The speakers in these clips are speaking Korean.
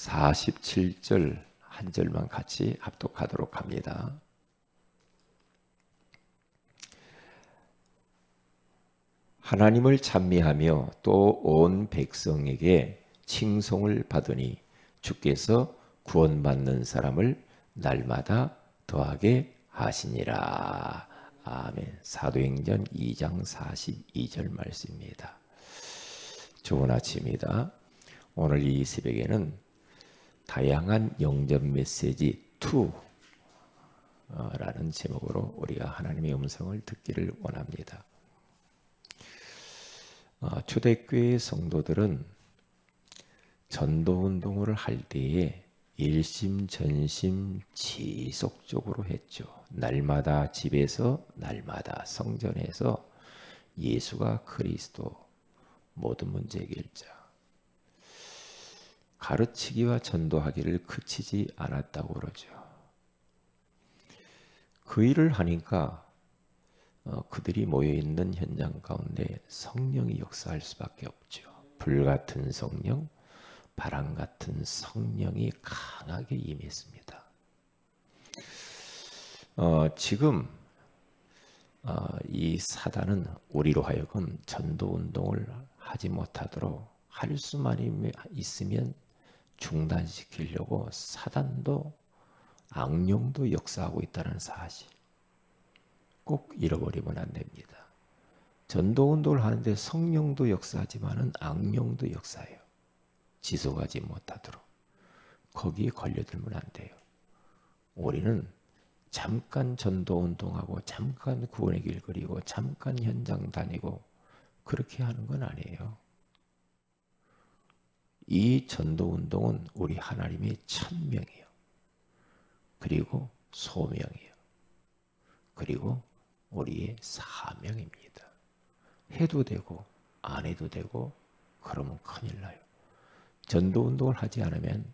47절 한 절만 같이 합독하도록 합니다. 하나님을 찬미하며 또 온 백성에게 칭송을 받으니 주께서 구원받는 사람을 날마다 더하게 하시니라. 아멘. 사도행전 2장 42절 말씀입니다. 좋은 아침입니다. 오늘 이 새벽에는 다양한 영접 메시지 2라는 제목으로 우리가 하나님의 음성을 듣기를 원합니다. 초대교회 성도들은 전도운동을 할 때에 일심전심 지속적으로 했죠. 날마다 집에서 날마다 성전에서 예수가 그리스도 모든 문제 해결자 가르치기와 전도하기를 그치지 않았다고 그러죠. 그 일을 하니까 그들이 모여있는 현장 가운데 성령이 역사할 수밖에 없죠. 불같은 성령, 바람같은 성령이 강하게 임했습니다. 지금 이 사단은 우리로 하여금 전도운동을 하지 못하도록 할 수만 있으면 중단시키려고 사단도 악령도 역사하고 있다는 사실 꼭 잃어버리면 안 됩니다. 전도운동을 하는데 성령도 역사하지만은 악령도 역사해요. 지속하지 못하도록. 거기에 걸려들면 안 돼요. 우리는 잠깐 전도운동하고 잠깐 구원의 길 그리고 잠깐 현장 다니고 그렇게 하는 건 아니에요. 이 전도운동은 우리 하나님의 천명이에요. 그리고 소명이에요. 그리고 우리의 사명입니다. 해도 되고 안 해도 되고 그러면 큰일 나요. 전도운동을 하지 않으면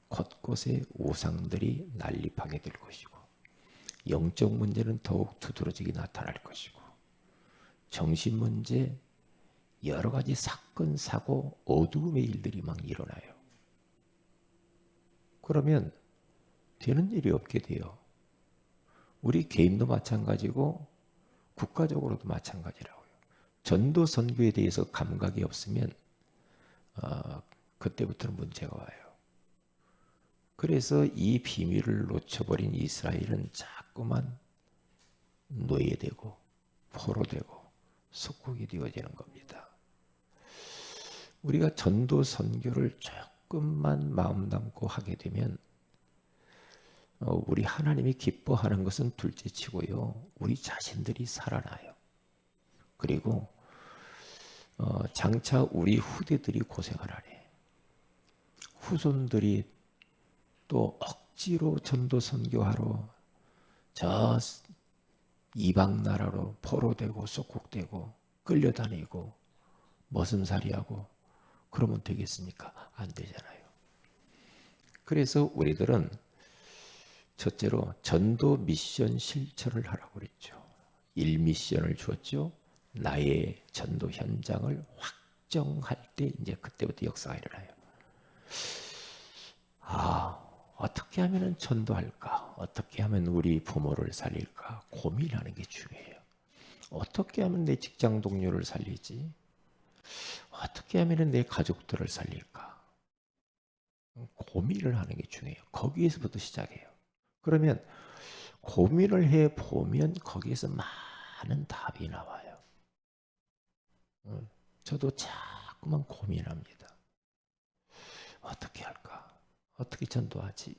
곳곳에 우상들이 난립하게 될 것이고 영적 문제는 더욱 두드러지게 나타날 것이고 정신문제 여러 가지 사건, 사고, 어두움의 일들이 막 일어나요. 그러면 되는 일이 없게 돼요. 우리 개인도 마찬가지고 국가적으로도 마찬가지라고요. 전도 선교에 대해서 감각이 없으면 그때부터는 문제가 와요. 그래서 이 비밀을 놓쳐버린 이스라엘은 자꾸만 노예되고 포로되고 속국이 되어지는 겁니다. 우리가 전도 선교를 조금만 마음 담고 하게 되면 우리 하나님이 기뻐하는 것은 둘째치고요. 우리 자신들이 살아나요. 그리고 장차 우리 후대들이 고생을 하네. 후손들이 또 억지로 전도 선교하러 저 이방 나라로 포로되고 속국되고 끌려다니고 머슴살이하고 그러면 되겠습니까? 안 되잖아요. 그래서 우리들은 첫째로 전도 미션 실천을 하라고 그랬죠. 1미션을 주었죠. 나의 전도 현장을 확정할 때 이제 그때부터 역사가 일어나요. 어떻게 하면 전도할까? 어떻게 하면 우리 부모를 살릴까? 고민하는 게 중요해요. 어떻게 하면 내 직장 동료를 살리지? 어떻게 하면 내 가족들을 살릴까? 고민을 하는 게 중요해요. 거기에서부터 시작해요. 그러면 고민을 해보면 거기에서 많은 답이 나와요. 저도 자꾸만 고민합니다. 어떻게 할까? 어떻게 전도하지?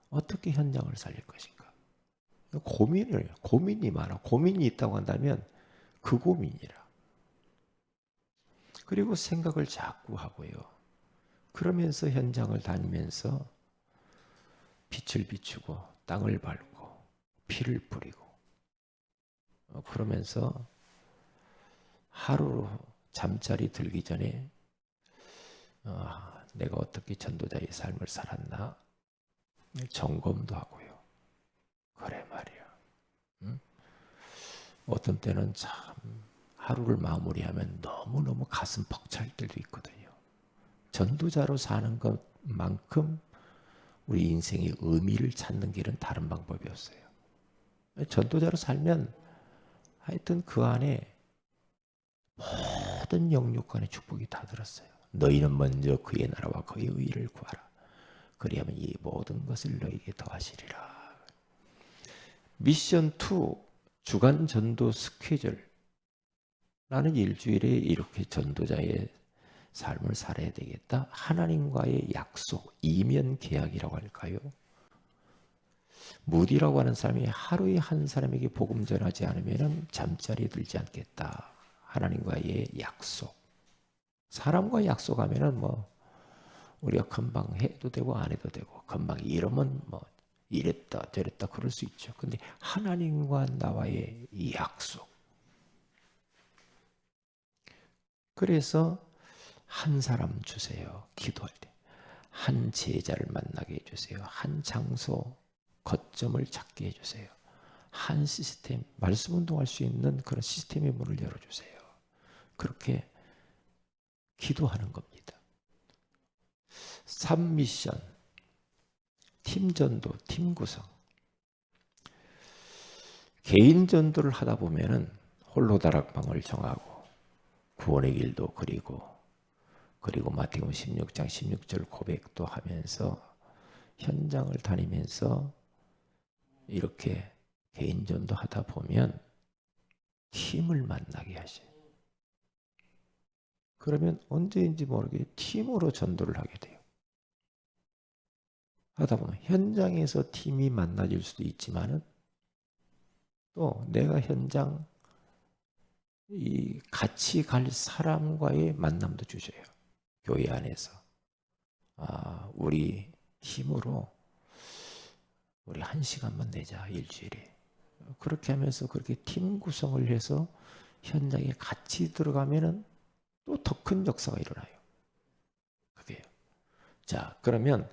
어떻게 현장을 살릴 것인가? 고민이 많아. 고민이 있다고 한다면 그 고민이라. 그리고 생각을 자꾸 하고요. 그러면서 현장을 다니면서 빛을 비추고 땅을 밟고 피를 뿌리고 그러면서 하루 잠자리 들기 전에 내가 어떻게 전도자의 삶을 살았나 점검도 하고요. 그래 말이야. 응? 어떤 때는 참 하루를 마무리하면 너무너무 가슴 벅찰 때도 있거든요. 전도자로 사는 것만큼 우리 인생의 의미를 찾는 길은 다른 방법이 없어요. 전도자로 살면 하여튼 그 안에 모든 영육간의 축복이 다 들었어요. 너희는 먼저 그의 나라와 그의 의를 구하라. 그리하면 이 모든 것을 너희에게 더하시리라. 미션 2 주간 전도 스케줄. 나는 일주일에 이렇게 전도자의 삶을 살아야 되겠다. 하나님과의 약속, 이면 계약이라고 할까요? 무디라고 하는 사람이 하루에 한 사람에게 복음 전하지 않으면 잠자리에 들지 않겠다. 하나님과의 약속. 사람과 약속하면은 뭐 우리가 금방 해도 되고 안 해도 되고 금방 이러면 뭐 이랬다 저랬다 그럴 수 있죠. 근데 하나님과 나와의 이 약속. 그래서 한 사람 주세요. 기도할 때. 한 제자를 만나게 해주세요. 한 장소 거점을 찾게 해주세요. 한 시스템, 말씀 운동할 수 있는 그런 시스템의 문을 열어주세요. 그렇게 기도하는 겁니다. 3미션, 팀 전도, 팀 구성. 개인 전도를 하다 보면은 홀로 다락방을 정하고 구원의 길도 그리고 마태복음 16장 16절 고백도 하면서 현장을 다니면서 이렇게 개인 전도 하다 보면 팀을 만나게 하셔요. 그러면 언제인지 모르게 팀으로 전도를 하게 돼요. 하다 보면 현장에서 팀이 만나질 수도 있지만은 또 내가 현장 이 같이 갈 사람과의 만남도 주셔요. 교회 안에서. 우리 팀으로 우리 1시간만 내자 일주일에. 그렇게 하면서 그렇게 팀 구성을 해서 현장에 같이 들어가면은 또 더 큰 역사가 일어나요. 그게요. 자, 그러면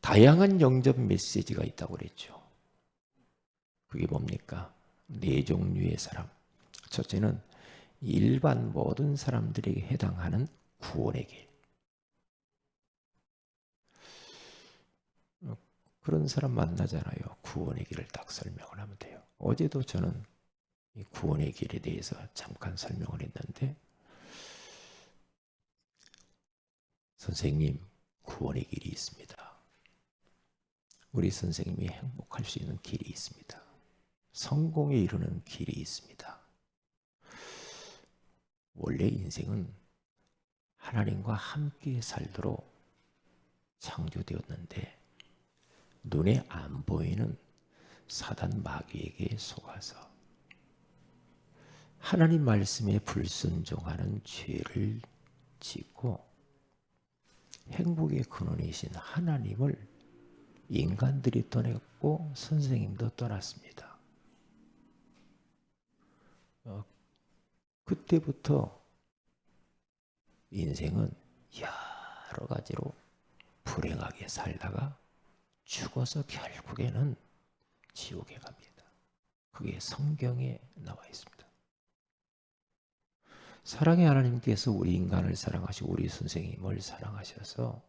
다양한 영접 메시지가 있다고 그랬죠. 그게 뭡니까? 4종류의 사람. 첫째는 일반 모든 사람들에게 해당하는 구원의 길. 그런 사람 만나잖아요. 구원의 길을 딱 설명을 하면 돼요. 어제도 저는 이 구원의 길에 대해서 잠깐 설명을 했는데 선생님, 구원의 길이 있습니다. 우리 선생님이 행복할 수 있는 길이 있습니다. 성공에 이르는 길이 있습니다. 원래 인생은 하나님과 함께 살도록 창조되었는데 눈에 안 보이는 사단 마귀에게 속아서 하나님 말씀에 불순종하는 죄를 짓고 행복의 근원이신 하나님을 인간들이 떠났고 선생님도 떠났습니다. 그때부터 인생은 여러 가지로 불행하게 살다가 죽어서 결국에는 지옥에 갑니다. 그게 성경에 나와 있습니다. 사랑의 하나님께서 우리 인간을 사랑하시고 우리 선생님을 사랑하셔서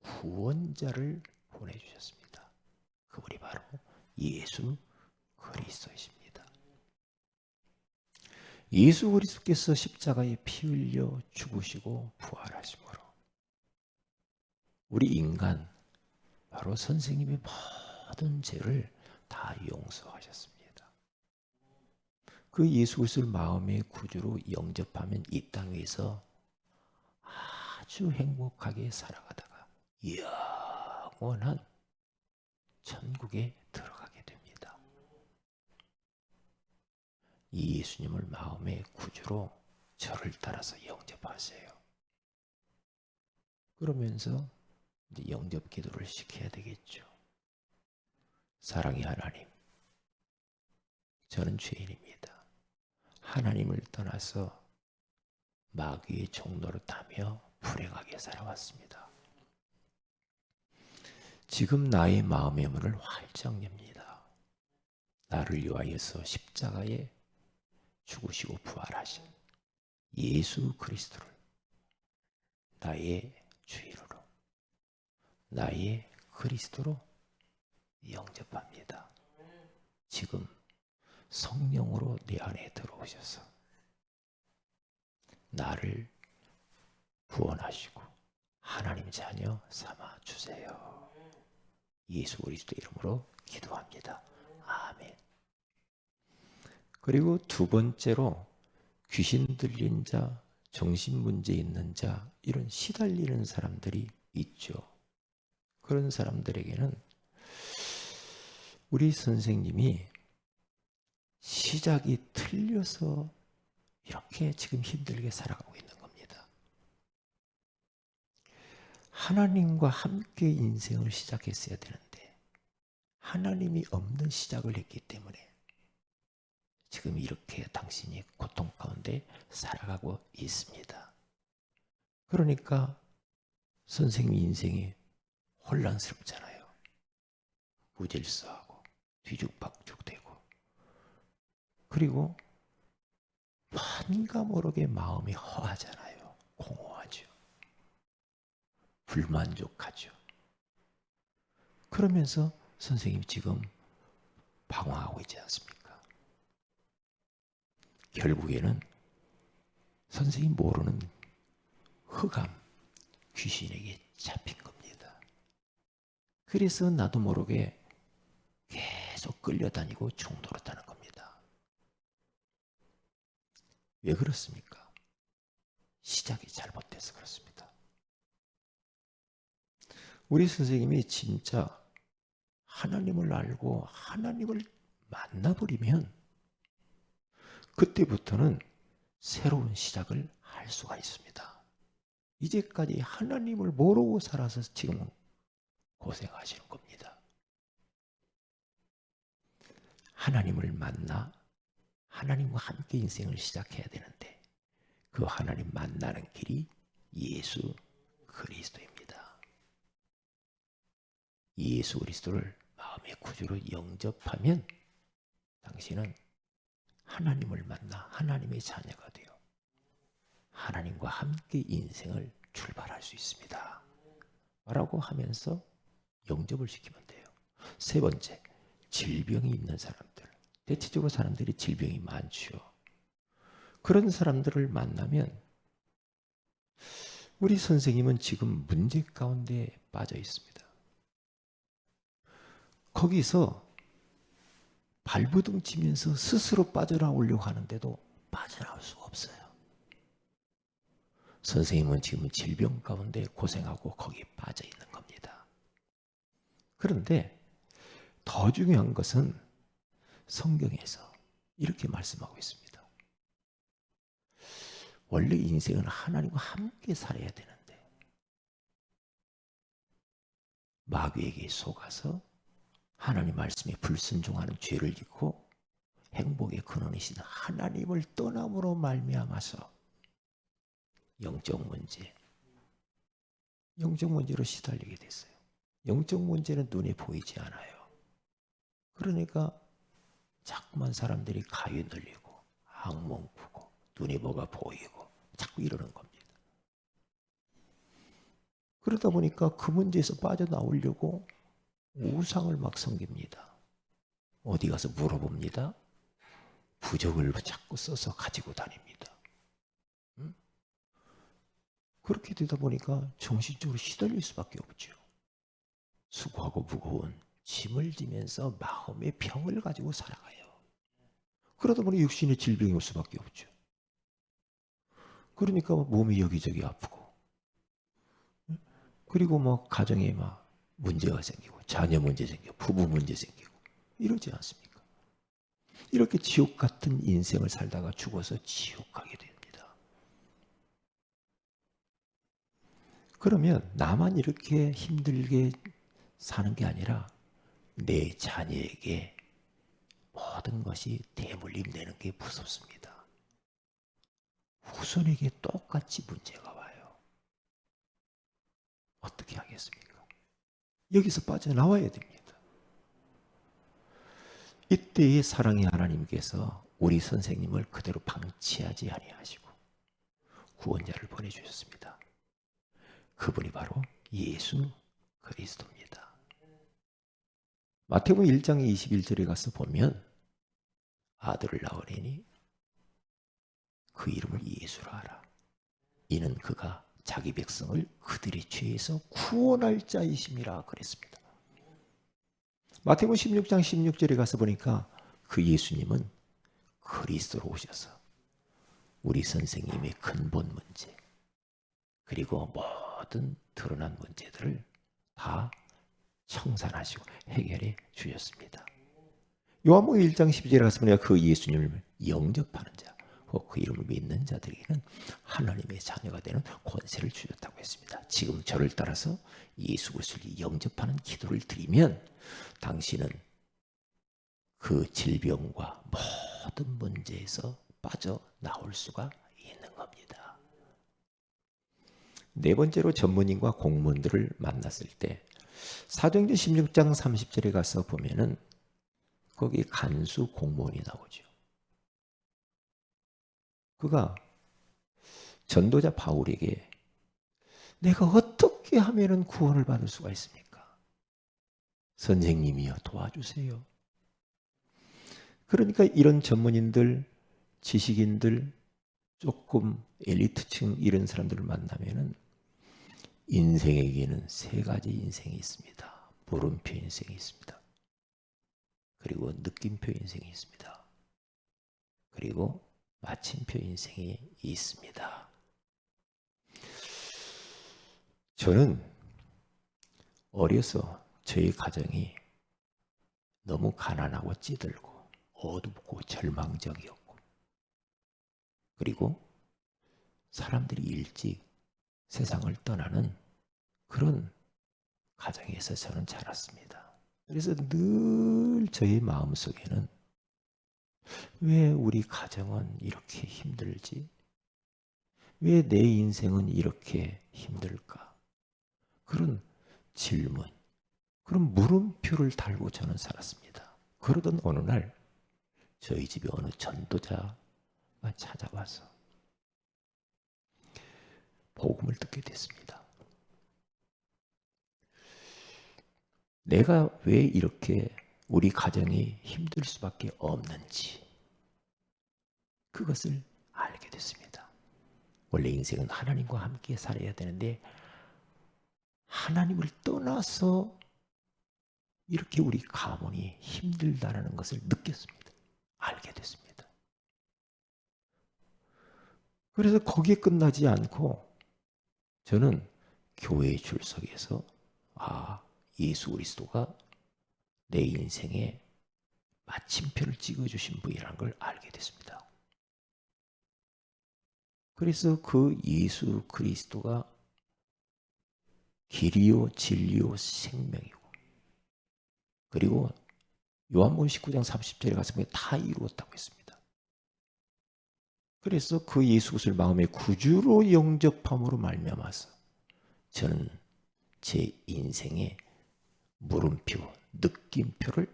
구원자를 보내주셨습니다. 그분이 바로 예수 그리스도이십니다. 예수 그리스도께서 십자가에 피 흘려 죽으시고 부활하심으로 우리 인간 바로 선생님의 모든 죄를 다 용서하셨습니다. 그 예수 그리스도를 마음의 구주로 영접하면 이 땅에서 아주 행복하게 살아가다가 영원한 천국에 들어가게 됩니다. 이 예수님을 마음의 구주로 저를 따라서 영접하세요. 그러면서 이제 영접 기도를 시켜야 되겠죠. 사랑의 하나님, 저는 죄인입니다. 하나님을 떠나서 마귀의 종로를 타며 불행하게 살아왔습니다. 지금 나의 마음의 문을 활짝 엽니다. 나를 위하여서 십자가에 죽으시고 부활하신 예수 그리스도를 나의 나의 그리스도로 영접합니다. 지금 성령으로 내 안에 들어오셔서 나를 구원하시고 하나님 자녀 삼아 주세요. 예수 그리스도 이름으로 기도합니다. 아멘. 그리고 두 번째로 귀신 들린 자, 정신 문제 있는 자, 이런 시달리는 사람들이 있죠. 그런 사람들에게는 우리 선생님이 시작이 틀려서 이렇게 지금 힘들게 살아가고 있는 겁니다. 하나님과 함께 인생을 시작했어야 되는데 하나님이 없는 시작을 했기 때문에 지금 이렇게 당신이 고통 가운데 살아가고 있습니다. 그러니까 선생님 인생이 혼란스럽잖아요. 무질서하고 뒤죽박죽되고, 그리고 뭔가 모르게 마음이 허하잖아요. 공허하죠. 불만족하죠. 그러면서 선생님 지금 방황하고 있지 않습니까? 결국에는 선생님 모르는 흑암, 귀신에게 잡힌 겁니다. 그래서 나도 모르게 계속 끌려다니고 중노릇하는 겁니다. 왜 그렇습니까? 시작이 잘못돼서 그렇습니다. 우리 선생님이 진짜 하나님을 알고 하나님을 만나버리면 그때부터는 새로운 시작을 할 수가 있습니다. 이제까지 하나님을 모르고 살아서 지금은 고생하시는 겁니다. 하나님을 만나 하나님과 함께 인생을 시작해야 되는데 그 하나님 만나는 길이 예수 그리스도입니다. 예수 그리스도를 마음의 구주로 영접하면 당신은 하나님을 만나 하나님의 자녀가 되어 하나님과 함께 인생을 출발할 수 있습니다. 라고 하면서 영접을 시키면 돼요. 세 번째, 질병이 있는 사람들. 대체적으로 사람들이 질병이 많죠. 그런 사람들을 만나면 우리 선생님은 지금 문제 가운데 빠져 있습니다. 거기서 발버둥 치면서 스스로 빠져나오려고 하는데도 빠져나올 수가 없어요. 선생님은 지금 질병 가운데 고생하고 거기에 빠져 있는 겁니다. 그런데 더 중요한 것은 성경에서 이렇게 말씀하고 있습니다. 원래 인생은 하나님과 함께 살아야 되는데 마귀에게 속아서 하나님 말씀에 불순종하는 죄를 짓고 행복의 근원이신 하나님을 떠남으로 말미암아서 영적 문제로 시달리게 됐어요. 영적 문제는 눈에 보이지 않아요. 그러니까 자꾸만 사람들이 가위 늘리고 악몽 꾸고 눈에 뭐가 보이고 자꾸 이러는 겁니다. 그러다 보니까 그 문제에서 빠져나오려고 우상을 막 섬깁니다. 어디 가서 물어봅니다. 부적을 자꾸 써서 가지고 다닙니다. 그렇게 되다 보니까 정신적으로 시달릴 수밖에 없죠. 수고하고 무거운 짐을 지면서 마음의 병을 가지고 살아가요. 그러다 보니 육신의 질병이 올 수밖에 없죠. 그러니까 몸이 여기저기 아프고, 그리고 뭐 가정에 막 문제가 생기고, 자녀 문제 생기고, 부부 문제 생기고, 이러지 않습니까? 이렇게 지옥 같은 인생을 살다가 죽어서 지옥 가게 됩니다. 그러면 나만 이렇게 힘들게 사는 게 아니라 내 자녀에게 모든 것이 대물림 되는 게 무섭습니다. 후손에게 똑같이 문제가 와요. 어떻게 하겠습니까? 여기서 빠져나와야 됩니다. 이때의 사랑의 하나님께서 우리 선생님을 그대로 방치하지 아니하시고 구원자를 보내주셨습니다. 그분이 바로 예수 그리스도입니다. 마태복음 1장 21절에 가서 보면 아들을 낳으리니 그 이름을 예수라 하라. 이는 그가 자기 백성을 그들의 죄에서 구원할 자이심이라 그랬습니다. 마태복음 16장 16절에 가서 보니까 그 예수님은 그리스도로 오셔서 우리 선생님의 근본 문제 그리고 모든 드러난 문제들을 다 청산하시고 해결해 주셨습니다. 요한복음 1장 12절에 가서 보니까 그 예수님을 영접하는 자, 그 이름을 믿는 자들에게는 하나님의 자녀가 되는 권세를 주셨다고 했습니다. 지금 저를 따라서 예수 그리스도를 영접하는 기도를 드리면 당신은 그 질병과 모든 문제에서 빠져나올 수가 있는 겁니다. 네 번째로 전문인과 공무원들을 만났을 때 사도행전 16장 30절에 가서 보면은 거기 간수 공무원이 나오죠. 그가 전도자 바울에게 내가 어떻게 하면 구원을 받을 수가 있습니까? 선생님이여 도와주세요. 그러니까 이런 전문인들, 지식인들, 조금 엘리트층 이런 사람들을 만나면은 인생에게는 세 가지 인생이 있습니다. 물음표 인생이 있습니다. 그리고 느낌표 인생이 있습니다. 그리고 마침표 인생이 있습니다. 저는 어려서 저희 가정이 너무 가난하고 찌들고 어둡고 절망적이었고 그리고 사람들이 일찍 세상을 떠나는 그런 가정에서 저는 자랐습니다. 그래서 늘 저희 마음속에는 왜 우리 가정은 이렇게 힘들지? 왜 내 인생은 이렇게 힘들까? 그런 질문, 그런 물음표를 달고 저는 살았습니다. 그러던 어느 날 저희 집에 어느 전도자가 찾아와서 복음을 듣게 됐습니다. 내가 왜 이렇게 우리 가정이 힘들 수밖에 없는지 그것을 알게 됐습니다. 원래 인생은 하나님과 함께 살아야 되는데 하나님을 떠나서 이렇게 우리 가문이 힘들다는 것을 느꼈습니다. 알게 됐습니다. 그래서 거기에 끝나지 않고 저는 교회에 출석해서 예수 그리스도가 내 인생에 마침표를 찍어주신 분이라는 걸 알게 됐습니다. 그래서 그 예수 그리스도가 길이요 진리요 생명이고 그리고 요한복음 19장 30절에 가서 보면 다 이루었다고 했습니다. 그래서 그 예수 그리스도를 마음의 구주로 영접함으로 말미암아서 저는 제 인생의 물음표, 느낌표를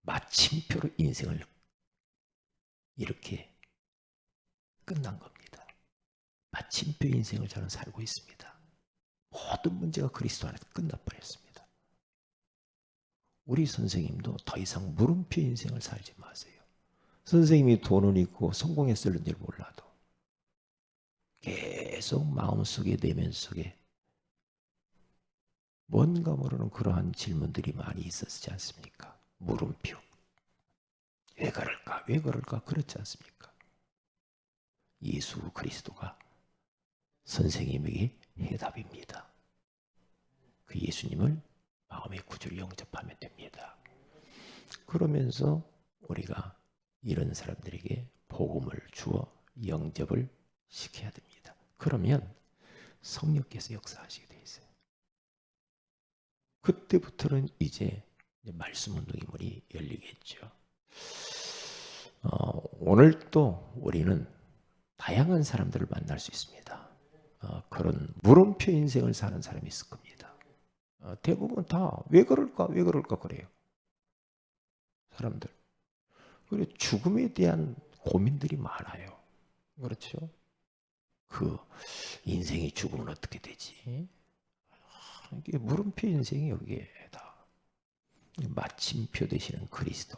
마침표로 인생을 이렇게 끝난 겁니다. 마침표 인생을 저는 살고 있습니다. 모든 문제가 그리스도 안에서 끝나버렸습니다. 우리 선생님도 더 이상 물음표 인생을 살지 마세요. 선생님이 돈은 있고 성공했을는지 몰라도 계속 마음속에 내면 속에 뭔가 모르는 그러한 질문들이 많이 있었지 않습니까? 물음표. 왜 그럴까? 왜 그럴까? 그렇지 않습니까? 예수 그리스도가 선생님에게 해답입니다. 그 예수님을 마음의 구주로 영접하면 됩니다. 그러면서 우리가 이런 사람들에게 복음을 주어 영접을 시켜야 됩니다. 그러면 성령께서 역사하시게 돼 있어요. 그때부터는 이제 말씀 운동의 문이 열리겠죠. 오늘 또 우리는 다양한 사람들을 만날 수 있습니다. 그런 물음표 인생을 사는 사람이 있을 겁니다. 대부분 다 왜 그럴까 왜 그럴까 그래요. 사람들. 그리고 죽음에 대한 고민들이 많아요. 그렇죠? 그 인생의 죽음은 어떻게 되지? 이게 물음표 인생이 여기에다. 마침표 되시는 그리스도,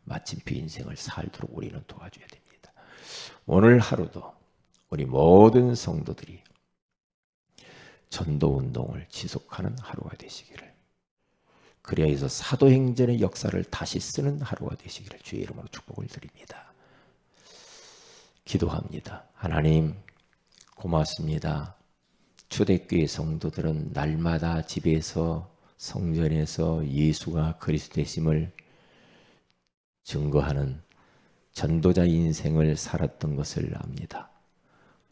마침표 인생을 살도록 우리는 도와줘야 됩니다. 오늘 하루도 우리 모든 성도들이 전도운동을 지속하는 하루가 되시기를, 그래야 해서 사도행전의 역사를 다시 쓰는 하루가 되시기를 주의 이름으로 축복을 드립니다. 기도합니다. 하나님 고맙습니다. 초대교회 성도들은 날마다 집에서 성전에서 예수가 그리스도 되심을 증거하는 전도자 인생을 살았던 것을 압니다.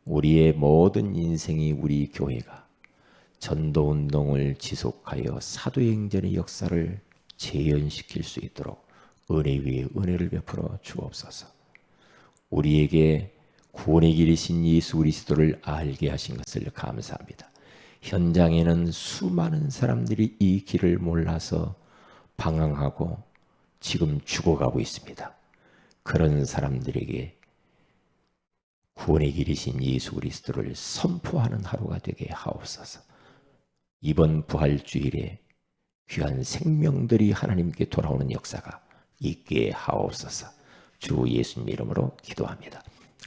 우리의 모든 인생이 우리 교회가 전도운동을 지속하여 사도행전의 역사를 재현시킬 수 있도록 은혜 위에 은혜를 베풀어 주옵소서. 우리에게 구원의 길이신 예수 그리스도를 알게 하신 것을 감사합니다. 현장에는 수많은 사람들이 이 길을 몰라서 방황하고 지금 죽어가고 있습니다. 그런 사람들에게 구원의 길이신 예수 그리스도를 선포하는 하루가 되게 하옵소서. 이번 부활주일에 귀한 생명들이 하나님께 돌아오는 역사가 있게 하옵소서. 주 예수님 이름으로 기도합니다.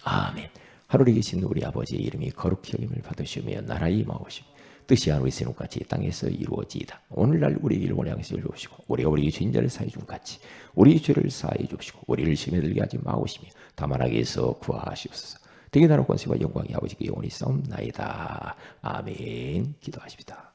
아멘. 하늘에 계신 우리 아버지의 이름이 거룩히 여김을 받으시며 나라의 임하오시며 뜻이 하늘에 이루어진 같이 땅에서 이루어지이다. 오늘날 우리의 일본의 양식을 주시고 우리가 우리의 죄인들을 사해 준 같이 우리의 죄를 사해 주시고 우리를 시험에 들게 하지 마오시며 다만 악에서 구하시옵소서. 되게 나라 권세와 영광이 아버지께 영원히 싸움나이다. 아멘. 기도하십시다.